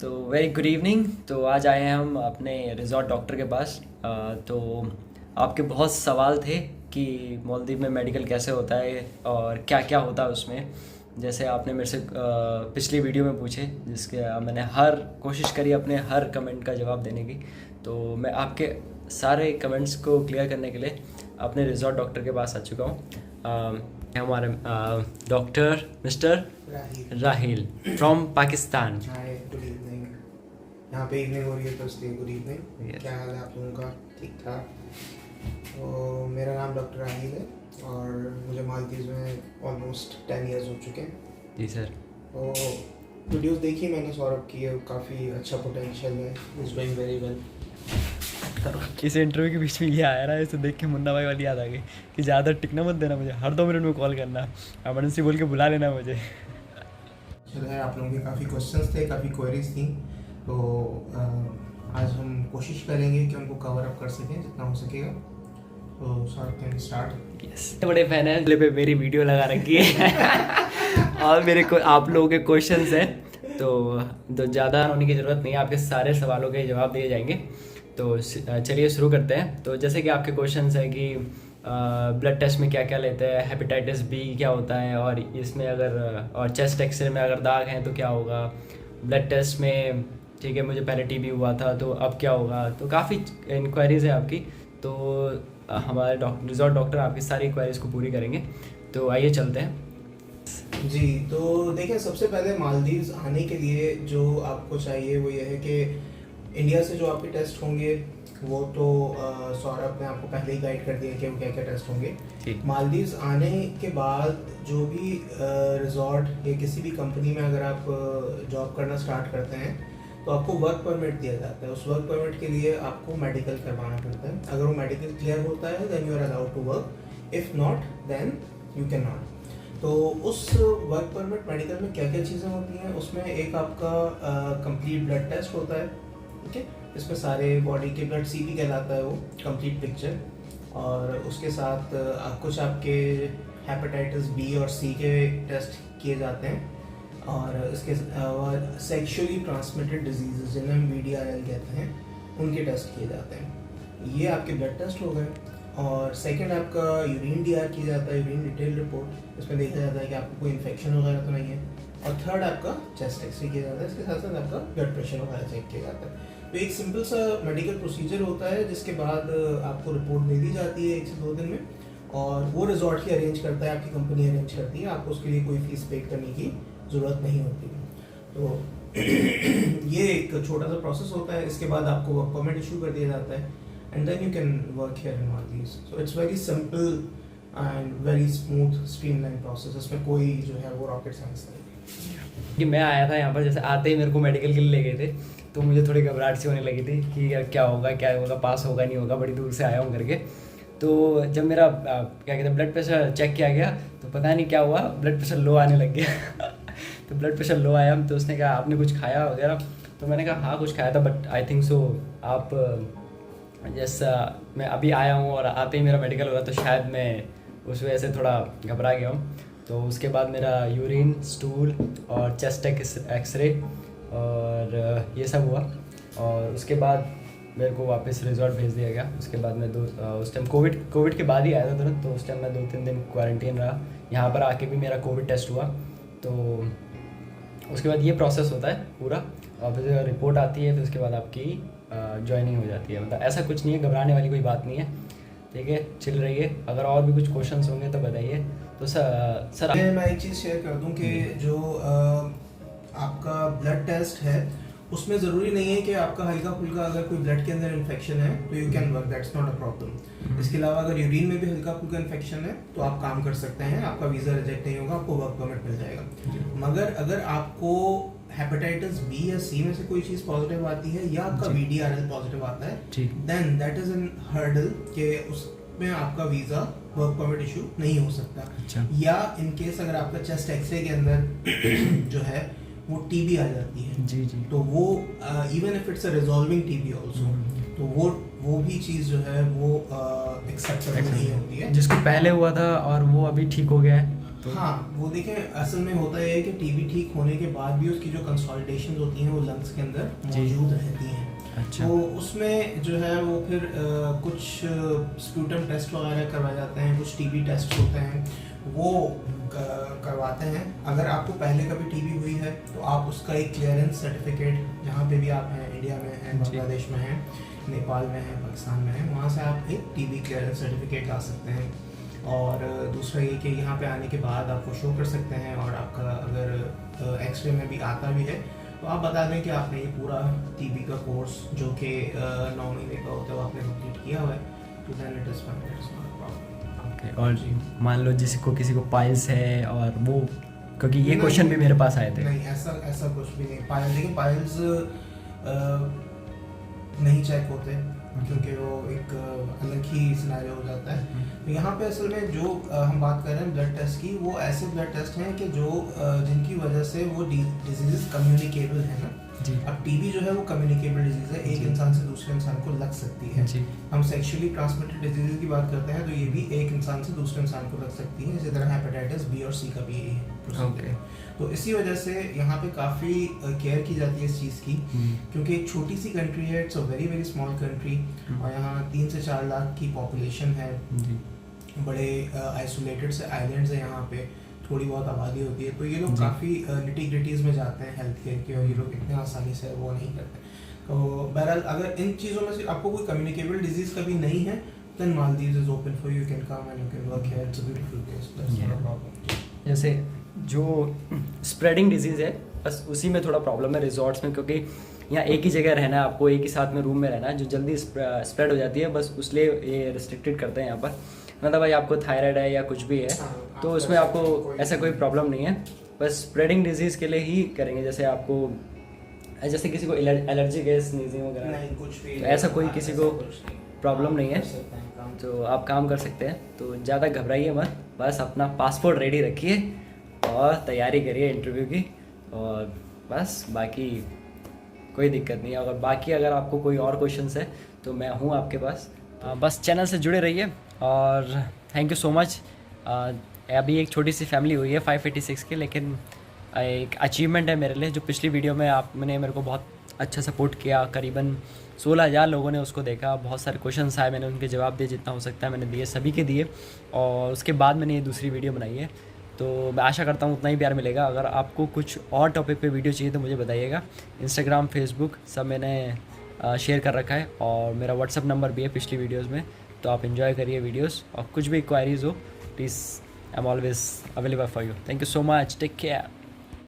तो very good evening. तो आज आए हैं हम अपने रिजॉर्ट डॉक्टर के पास। तो आपके बहुत सवाल थे कि मालदीव में मेडिकल कैसे होता है और क्या क्या होता है उसमें। जैसे आपने मेरे से पिछली वीडियो में पूछे, जिसके मैंने हर कोशिश करी अपने हर कमेंट का जवाब देने की। तो मैं आपके सारे कमेंट्स को क्लियर करने के लिए अपने रिजॉर्ट डॉक्टर के पास आ चुका हूँ। हमारे doctor mister Rahil from Pakistan. Hi, good evening. यहाँ पे इवनिंग हो रही है तो इसलिए गुड इवनिंग। Yes. क्या हाल है आप लोगों का? ठीक ठाक। तो मेरा नाम डॉक्टर राहिल है और मुझे मालदीव में ऑलमोस्ट 10 इयर्स हो चुके हैं। जी सर। तो वीडियोस देखी मैंने सौरभ की, काफ़ी अच्छा पोटेंशियल है, इज़ डूइंग वेरी वेल। इस इंटरव्यू के बीच में ये आया ना, इसे देख के मुन्ना भाई वाली याद आ गई कि ज़्यादा टिकना मत देना मुझे, हर 2 मिनट में कॉल करना, एमरजेंसी बोल के बुला लेना मुझे। चलो है, आप लोगों के काफ़ी क्वेश्चंस थे, काफ़ी क्वेरीज थी, तो आज हम कोशिश करेंगे कि उनको कवर अप कर सकें जितना हो सकेगा। तो सौरभ कैन स्टार्ट। यस, बड़े फैन है, पे मेरी वीडियो लगा रखी है और मेरे को आप लोगों के क्वेश्चंस हैं, तो ज़्यादा होने की ज़रूरत नहीं है, आपके सारे सवालों के जवाब दिए जाएंगे। तो चलिए शुरू करते हैं। तो जैसे कि आपके क्वेश्चंस है कि ब्लड टेस्ट में क्या क्या लेते हैं, हेपेटाइटिस बी क्या होता है, और इसमें अगर और चेस्ट एक्सरे में अगर दाग हैं तो क्या होगा, ब्लड टेस्ट में ठीक है मुझे पहले टीबी हुआ था तो अब क्या होगा। तो काफ़ी इंक्वायरीज़ है आपकी, तो हमारे रिजॉर्ट डॉक्टर आपकी सारी इंक्वायरीज़ को पूरी करेंगे। तो आइए चलते हैं। जी, तो देखिए, सबसे पहले मालदीव्स आने के लिए जो आपको चाहिए वो ये है कि इंडिया से जो आपके टेस्ट होंगे वो तो सौरभ ने आपको पहले ही गाइड कर दिया कि वो क्या क्या टेस्ट होंगे। मालदीव्स आने के बाद जो भी रिजॉर्ट या किसी भी कंपनी में अगर आप जॉब करना स्टार्ट करते हैं तो आपको वर्क परमिट दिया जाता है। उस वर्क परमिट के लिए आपको मेडिकल करवाना पड़ता है। अगर वो मेडिकल क्लियर होता है then you are allowed to work, if not then you can not. तो उस वर्क परमिट मेडिकल में क्या क्या चीज़ें होती हैं, उसमें एक आपका कंप्लीट ब्लड टेस्ट होता है, ठीक है, इसमें सारे बॉडी के ब्लड सीपी कहलाता है वो कंप्लीट पिक्चर, और उसके साथ कुछ आपके हेपेटाइटिस बी और सी के टेस्ट किए जाते हैं, और इसके सेक्सुअली ट्रांसमिटेड डिजीजेस जिन्हें हम VDRL कहते हैं उनके टेस्ट किए जाते हैं। ये आपके ब्लड टेस्ट हो गए। और सेकंड आपका यूरिन DR किया जाता है, यूरिन डिटेल रिपोर्ट, इसमें देखा जाता है कि आपको कोई इन्फेक्शन वगैरह तो नहीं है। और थर्ड आपका चेस्ट एक्सरे किया जाता है, इसके साथ साथ आपका ब्लड प्रेशर वगैरह चेक किया जाता है। तो एक सिंपल सा मेडिकल प्रोसीजर होता है, जिसके बाद आपको रिपोर्ट दे दी जाती है 1 से 2 दिन में, और वो रिजॉर्ट ही अरेंज करता है, आपकी कंपनी अरेंज करती है, आपको उसके लिए कोई फीस पे करने की ज़रूरत नहीं होती। तो ये एक छोटा सा प्रोसेस होता है। इसके बाद आपको वर्क परमिट इशू कर दिया जाता है, and then you can work here in Maldives. So it's very simple and very smooth streamline process. इसमें कोई जो है वो रॉकेट साइंस नहीं। कि मैं आया था यहाँ पर, जैसे आते ही मेरे को मेडिकल के लिए ले गए थे, तो मुझे थोड़ी घबराहट सी होने लगी थी कि यार क्या होगा, पास होगा नहीं होगा, बड़ी दूर से आया हूँ करके। तो जब मेरा क्या कहते हैं ब्लड प्रेशर चेक किया गया, तो पता नहीं क्या हुआ, ब्लड प्रेशर लो आने लग गया तो ब्लड प्रेशर लो आया, तो उसने कहा आपने कुछ खाया वगैरह, तो मैंने कहा हाँ कुछ खाया था, बट आई थिंक सो आप जैसा मैं अभी आया हूँ और आते ही मेरा मेडिकल हुआ, तो शायद मैं उस वजह से थोड़ा घबरा गया हूँ। तो उसके बाद मेरा यूरिन, स्टूल और चेस्ट एक्सरे और ये सब हुआ, और उसके बाद मेरे को वापस रिजॉर्ट भेज दिया गया। उसके बाद मैं उस टाइम कोविड के बाद ही आया था तुरंत, तो उस टाइम मैं 2-3 दिन क्वारंटीन रहा। यहाँ पर आके भी मेरा कोविड टेस्ट हुआ। तो उसके बाद ये प्रोसेस होता है पूरा, और फिर रिपोर्ट आती है, फिर उसके बाद आपकी ज्वाइनिंग हो जाती है। मतलब ऐसा कुछ नहीं है, घबराने वाली कोई बात नहीं है, ठीक है, चिल रहिए। अगर और भी कुछ क्वेश्चंस होंगे तो बताइए। तो सर मैं एक चीज़ शेयर कर दूं कि जो आपका ब्लड टेस्ट है उसमें ज़रूरी नहीं है कि आपका हल्का फुल्का अगर कोई ब्लड के अंदर इन्फेक्शन है तो you can work, that's not a problem. इसके अलावा अगर यूरिन में भी हल्का फुल्का इन्फेक्शन है तो आप काम कर सकते हैं, आपका वीज़ा रिजेक्ट नहीं होगा, आपको वर्क परमिट मिल जाएगा। मगर अगर आपको हेपेटाइटिस बी या सी में से कोई चीज़ पॉजिटिव आती है या आपका VDRL पॉजिटिव आता है, then that is an hurdle कि उसमें आपका वीज़ा वर्क परमिट इशू नहीं हो सकता। या इन केस अगर आपका चेस्ट एक्सरे के अंदर जो है वो टीबी आ जाती है, जी, तो वो even if it's a resolving TB also, तो वो भी चीज़ जो है वो एक्सेप्टेबल नहीं होती है। जिसको पहले हुआ था और वो अभी ठीक हो गया है, तो हाँ, वो देखें असल में होता है कि टीबी ठीक होने के बाद भी उसकी जो कंसोलिडेशन होती हैं वो लंग्स के अंदर जी। मौजूद रहती हैं। अच्छा। तो उसमें जो है वो फिर कुछ स्प्यूटम टेस्ट वगैरह करवाए जाते हैं, कुछ टीबी टेस्ट होते हैं वो करवाते हैं। अगर आपको पहले कभी टीबी हुई है तो आप उसका एक क्लियरेंस सर्टिफिकेट, जहाँ पे भी आप हैं, इंडिया में हैं, जी। बांग्लादेश में हैं, नेपाल में हैं, पाकिस्तान में हैं, वहाँ से आप एक टीबी क्लियरेंस सर्टिफिकेट ला सकते हैं। और दूसरा ये कि यहाँ पे आने के बाद आपको शो कर सकते हैं, और आपका अगर एक्सरे में भी आता भी है तो आप बता दें कि आपने ये पूरा टीबी का कोर्स जो कि 9 महीने का होता है वो आपने कंप्लीट किया हुआ है, तो then it is fine, it is not a problem. Okay. और मान लो किसी को पाइल्स है और वो, क्योंकि ये क्वेश्चन भी मेरे पास आए थे। नहीं, ऐसा कुछ भी नहीं। पाइल्स, लेकिन पाइल्स नहीं चेक होते क्योंकि वो एक अलग ही सिनेरियो हो जाता है। तो यहाँ पे असल में जो हम बात कर रहे हैं ब्लड टेस्ट की, वो ऐसे ब्लड टेस्ट हैं कि जो जिनकी वजह से वो डिजीज़ कम्युनिकेबल है ना। जी। अब टीबी जो है वो कम्युनिकेबल डिजीज़ है, एक जी। इंसान से दूसरे इंसान को लग सकती है। जी। हम सेक्सुअली ट्रांसमिटेड डिजीज़ की बात करते हैं तो ये भी एक इंसान से दूसरे इंसान को लग सकती है, इसी तरह हेपेटाइटिस बी और सी का भी यही प्रोसीजर है। तो इसी वजह से यहाँ पे काफ़ी केयर की जाती है इस चीज़ की, क्योंकि एक छोटी सी कंट्री है, it's a very very small country, और यहाँ 3 से 4 लाख की पॉपुलेशन है। जी। बड़े आइसोलेटेड से आइलैंड्स हैं यहाँ पे, थोड़ी बहुत आबादी होती है, तो ये लोग जी। काफ़ी निटी ग्रिटीज़ में जाते हैं हेल्थ केयर के, और ये लोग इतने आसानी से वो नहीं करते। तो बहरहाल अगर इन चीज़ों में से आपको कोई कम्युनिकेबल डिजीज़ कभी नहीं है, then Maldives is open for you. You can come and you can work here. It's a beautiful place. That's not a problem. जैसे जो स्प्रेडिंग डिजीज़ है बस उसी में थोड़ा प्रॉब्लम है रिजॉर्ट्स में, क्योंकि यहाँ एक ही जगह रहना है आपको, एक ही साथ में रूम में रहना है, जो जल्दी स्प्रेड हो जाती है, बस उसलिए ये रिस्ट्रिक्टेड करते हैं यहाँ पर। मतलब भाई आपको थायराइड है या कुछ भी है तो उसमें आपको ऐसा कोई प्रॉब्लम नहीं है, बस स्प्रेडिंग डिजीज़ के लिए ही करेंगे। जैसे आपको जैसे किसी को एलर्जी है, स्नीजिंग वगैरह, नहीं कुछ भी तो ऐसा कोई किसी को प्रॉब्लम नहीं है, कर सकते हैं काम। तो आप काम कर सकते हैं। तो ज़्यादा घबराइए मत, बस अपना पासपोर्ट रेडी रखिए और तैयारी करिए इंटरव्यू की, और बस बाकी कोई दिक्कत नहीं है। अगर बाकी अगर आपको कोई और क्वेश्चंस है तो मैं हूँ आपके पास। बस चैनल से जुड़े रहिए, और थैंक यू सो मच। अभी एक छोटी सी फैमिली हुई है 586 की, लेकिन एक अचीवमेंट है मेरे लिए। जो पिछली वीडियो में आपने मेरे को बहुत अच्छा सपोर्ट किया, करीबन 16,000 लोगों ने उसको देखा, बहुत सारे क्वेश्चंस आए, मैंने उनके जवाब दिए जितना हो सकता है मैंने दिए, सभी के दिए, और उसके बाद मैंने ये दूसरी वीडियो बनाई है। तो मैं आशा करता हूँ उतना ही प्यार मिलेगा। अगर आपको कुछ और टॉपिक पे वीडियो चाहिए तो मुझे बताइएगा। इंस्टाग्राम, फेसबुक सब मैंने शेयर कर रखा है, और मेरा व्हाट्सअप नंबर भी है पिछली वीडियोज़ में, तो आप इन्जॉय करिए वीडियोज़, और कुछ भी क्वायरीज़ हो please, I am always available for you. Thank you so much, take care.